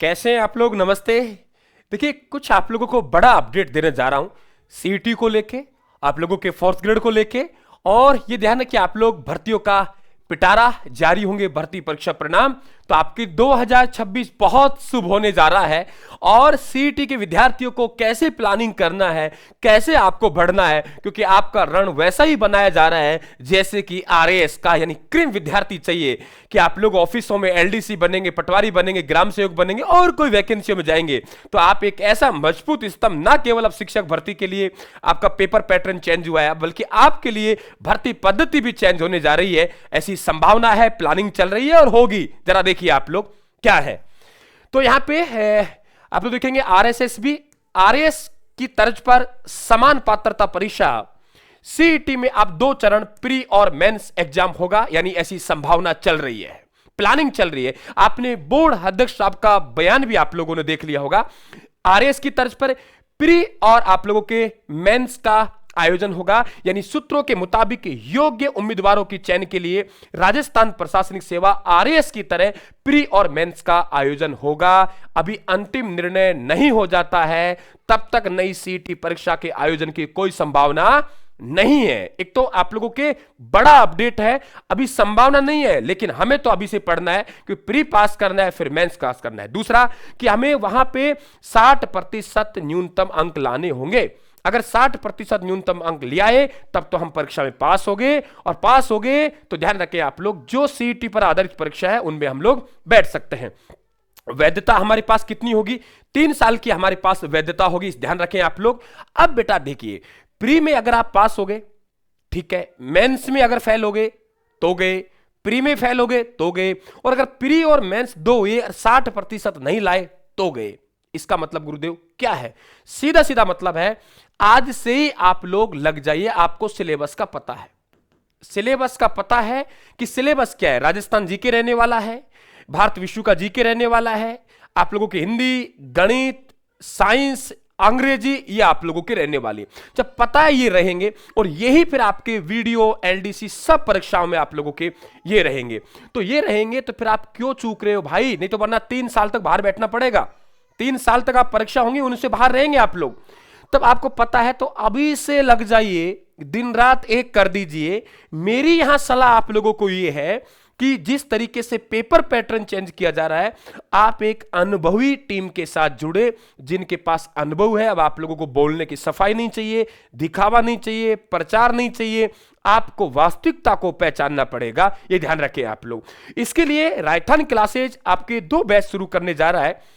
कैसे हैं आप लोग? नमस्ते। देखिए, कुछ आप लोगों को बड़ा अपडेट देने जा रहा हूं सीईटी को लेके, आप लोगों के फोर्थ ग्रेड को लेके। और ये ध्यान है कि आप लोग भर्तियों का पिटारा जारी होंगे, भर्ती परीक्षा परिणाम, तो आपकी 2026 बहुत शुभ होने जा रहा है। और सीईटी के विद्यार्थियों को कैसे प्लानिंग करना है, कैसे आपको बढ़ना है, क्योंकि आपका रण वैसा ही बनाया जा रहा है जैसे कि आरएएस का, यानी क्रीम विद्यार्थी चाहिए कि आप लोग ऑफिसों में एलडीसी बनेंगे, पटवारी बनेंगे, ग्राम सेवक बनेंगे और कोई वैकेंसियों में जाएंगे। तो आप एक ऐसा मजबूत स्तंभ, ना केवल अब शिक्षक भर्ती के लिए आपका पेपर पैटर्न चेंज हुआ है, बल्कि आपके लिए भर्ती पद्धति भी चेंज होने जा रही है, ऐसी संभावना है, प्लानिंग चल रही है और होगी। जरा देखिए आप लोग क्या है। तो यहां पे आप लोग देखेंगे आरएसएस भी आरएएस की तर्ज पर समान पात्रता परीक्षा सीईटी में अब 2 चरण प्री और मेंस एग्जाम होगा, यानी ऐसी संभावना चल रही है, प्लानिंग चल रही है। आपने बोर्ड अध्यक्ष साहब का बयान भी आप लोगों ने देख लिया होगा। आरएएस की तर्ज पर प्री और आप लोगों के मेंस का आयोजन होगा, यानी सूत्रों के मुताबिक योग्य उम्मीदवारों की चयन के लिए राजस्थान प्रशासनिक सेवा आरएएस की तरह प्री और मेंस का आयोजन होगा। अभी अंतिम निर्णय नहीं हो जाता है तब तक नई सीईटी परीक्षा के आयोजन की कोई संभावना नहीं है। एक तो आप लोगों के बड़ा अपडेट है, अभी संभावना नहीं है, लेकिन हमें तो अभी से पढ़ना है कि प्री पास करना है, फिर मेंस पास करना है। दूसरा कि हमें वहां पे 60% न्यूनतम अंक लाने होंगे। अगर 60% न्यूनतम अंक ले आए तब तो हम परीक्षा में पास हो गए, और पास हो गए तो ध्यान रखें आप लोग, जो सीईटी पर आधारित परीक्षा है उनमें हम लोग बैठ सकते हैं। वैधता हमारे पास कितनी होगी? 3 साल की हमारे पास वैधता होगी, ध्यान रखें आप लोग। अब बेटा देखिए, प्री में अगर आप पास हो गए, ठीक है, मेंस में अगर फेल हो गए तो गए, प्री में फेल हो गए तो गए, और अगर प्री और मेंस दो ये 60% नहीं लाए तो गए। इसका मतलब गुरुदेव क्या है? सीधा सीधा मतलब है, आज से ही आप लोग लग जाइए, आपको सिलेबस का पता है। सिलेबस का पता है कि सिलेबस क्या है। राजस्थान जीके रहने वाला है, भारत विश्व का जीके रहने वाला है, आप लोगों की हिंदी, गणित, साइंस, अंग्रेजी, ये आप लोगों के रहने वाली है। जब पता है ये रहेंगे, और यही फिर आपके वीडियो, एलडीसी सब परीक्षाओं में आप लोगों के ये रहेंगे, तो ये रहेंगे, तो फिर आप क्यों चूक रहे हो भाई? नहीं तो वरना 3 साल तक बाहर बैठना पड़ेगा। 3 साल तक आप परीक्षा होंगी, उनसे बाहर रहेंगे आप लोग। तब आपको पता है तो अभी से लग जाइए, दिन रात एक कर दीजिए। मेरी यहां सलाह आप लोगों को यह है कि जिस तरीके से पेपर पैटर्न चेंज किया जा रहा है, आप एक अनुभवी टीम के साथ जुड़े, जिनके पास अनुभव है। अब आप लोगों को बोलने की सफाई नहीं चाहिए, दिखावा नहीं चाहिए, प्रचार नहीं चाहिए, आपको वास्तविकता को पहचानना पड़ेगा। ये ध्यान रखें आप लोग। इसके लिए राजस्थान क्लासेज आपके 2 बैच शुरू करने जा रहा है।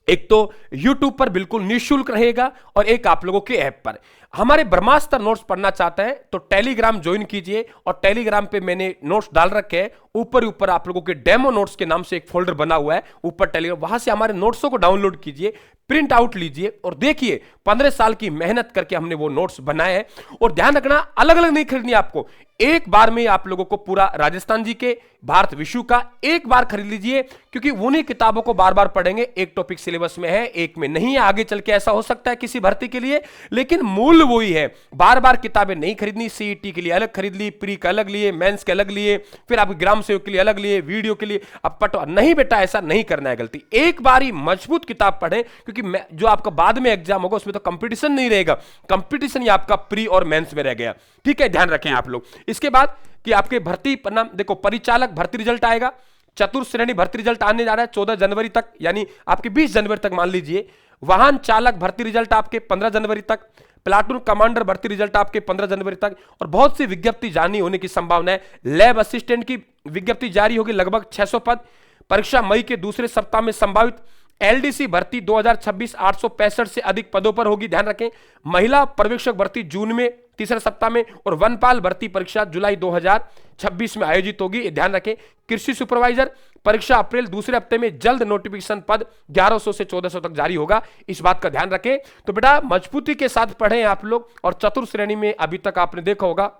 एक तो YouTube पर बिल्कुल निःशुल्क रहेगा, और एक आप लोगों के ऐप पर। हमारे ब्रह्मास्त्र नोट्स पढ़ना चाहते हैं तो टेलीग्राम ज्वाइन कीजिए, और टेलीग्राम पे मैंने नोट्स डाल रखे हैं। ऊपर आप लोगों के डेमो नोट्स के नाम से एक फोल्डर बना हुआ है ऊपर टेलीग्राम, वहां से हमारे नोट्सों को डाउनलोड कीजिए, प्रिंट आउट लीजिए और देखिए 15 साल की मेहनत करके हमने वो नोट्स बनाए हैं। और ध्यान रखना, अलग अलग नहीं खरीदनी आपको, एक बार में आप लोगों को पूरा राजस्थान जी के, भारत विश्व का एक बार खरीद लीजिए, क्योंकि उन्हीं किताबों को बार बार पढ़ेंगे। एक टॉपिक सिलेबस में है, एक में नहीं है। आगे चल के ऐसा हो सकता है किसी भर्ती के लिए, लेकिन मूल वही है। बार बार किताबें नहीं खरीदनी। सीईटी के लिए अलग खरीद ली, प्री का अलग लिए, मेंस के अलग लिए, फिर आप ग्राम सेवक के लिए अलग लिए, वीडियो के लिए अब पटवा नहीं। बेटा ऐसा नहीं करना है, गलती। एक बार ही मजबूत किताब पढ़ें, क्योंकि जो आपका बाद में एग्जाम होगा उसमें तो कंपटीशन नहीं रहेगा, कंपटीशन ही आपका प्री और मेंस में रह गया। ठीक है, ध्यान रखें आप लोग। इसके बाद कि आपके भर्ती परिणाम देखो, परिचालक भर्ती रिजल्ट आएगा, चतुर्थ श्रेणी भर्ती रिजल्ट आने जा रहा है 14 जनवरी तक, यानी आपके 20 जनवरी तक मान लीजिए। वाहन चालक भर्ती रिजल्ट आपके 15 जनवरी तक, प्लाटून कमांडर भर्ती रिजल्ट आपके 15 जनवरी तक, और बहुत सी विज्ञप्ति जारी होने की संभावना है। लैब असिस्टेंट की विज्ञप्ति जारी होगी, लगभग 600 पद। परीक्षा मई के दूसरे सप्ताह में संभावित। एलडीसी भर्ती 2026 865 से अधिक पदों पर होगी, ध्यान रखें। महिला पर्यवेक्षक भर्ती जून में तीसरे सप्ताह में, और वनपाल भर्ती परीक्षा जुलाई 2026 में आयोजित होगी, ध्यान रखें। कृषि सुपरवाइजर परीक्षा अप्रैल दूसरे हफ्ते में, जल्द नोटिफिकेशन, पद 1100 से 1400 तक जारी होगा, इस बात का ध्यान रखें। तो बेटा मजबूती के साथ पढ़ें आप लोग। और चतुर्थ श्रेणी में अभी तक आपने देखा होगा,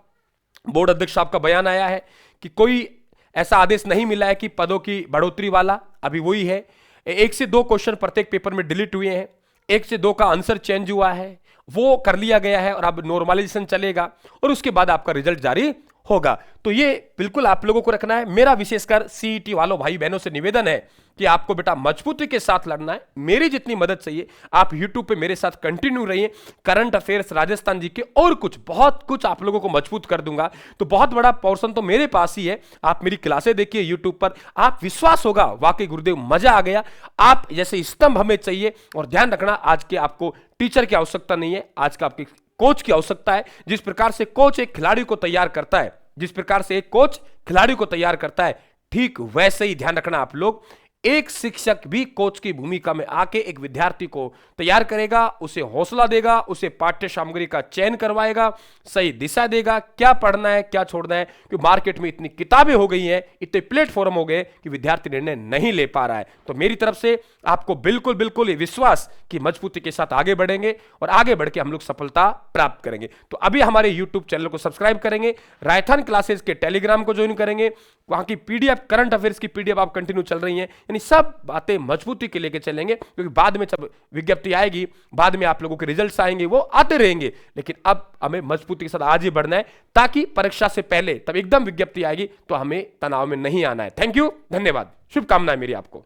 बोर्ड अध्यक्ष साहब का बयान आया है कि कोई ऐसा आदेश नहीं मिला है कि पदों की बढ़ोतरी वाला, अभी वही है। 1 से 2 क्वेश्चन प्रत्येक पेपर में डिलीट हुए हैं, 1 से 2 का आंसर चेंज हुआ है, वो कर लिया गया है, और अब नॉर्मलाइजेशन चलेगा, और उसके बाद आपका रिजल्ट जारी होगा। तो ये बिल्कुल आप लोगों को रखना है। मेरा विशेषकर सीईटी वालों भाई बहनों से निवेदन है कि आपको बेटा मजबूती के साथ लड़ना है। मेरी जितनी मदद चाहिए आप यूट्यूब पे मेरे साथ कंटिन्यू रहिए। करंट अफेयर्स, राजस्थान जी के और कुछ बहुत कुछ आप लोगों को मजबूत कर दूंगा। तो बहुत बड़ा पोर्शन तो मेरे पास ही है। आप मेरी क्लासें देखिए यूट्यूब पर, आप विश्वास होगा वाकई गुरुदेव मजा आ गया। आप जैसे स्तंभ हमें चाहिए। और ध्यान रखना, आज के आपको टीचर की आवश्यकता नहीं है, आज का आपकी कोच की आवश्यकता है। जिस प्रकार से कोच एक खिलाड़ी को तैयार करता है, जिस प्रकार से एक कोच खिलाड़ी को तैयार करता है, ठीक वैसे ही ध्यान रखना आप लोग, एक शिक्षक भी कोच की भूमिका में आके एक विद्यार्थी को तैयार करेगा, उसे हौसला देगा, उसे पाठ्य सामग्री का चयन करवाएगा, सही दिशा देगा, क्या पढ़ना है क्या छोड़ना है। क्योंकि मार्केट में इतनी किताबें हो गई हैं, इतने प्लेटफॉर्म हो गए कि विद्यार्थी निर्णय नहीं ले पा रहा है। तो मेरी तरफ से आपको बिल्कुल बिल्कुल ये विश्वास कि मजबूती के साथ आगे बढ़ेंगे और आगे बढ़ के हम लोग सफलता प्राप्त करेंगे। तो अभी हमारे यूट्यूब चैनल को सब्सक्राइब करेंगे, रायथन क्लासेस के टेलीग्राम को ज्वाइन करेंगे, वहां की पीडीएफ, करंट अफेयर्स की पीडीएफ आप कंटिन्यू चल रही हैं, यानी सब बातें मजबूती के लेके चलेंगे। क्योंकि बाद में जब विज्ञप्ति आएगी, बाद में आप लोगों के रिजल्ट्स आएंगे, वो आते रहेंगे, लेकिन अब हमें मजबूती के साथ आज ही बढ़ना है ताकि परीक्षा से पहले तब एकदम विज्ञप्ति आएगी तो हमें तनाव में नहीं आना है। थैंक यू, धन्यवाद, शुभकामनाएं मेरी आपको।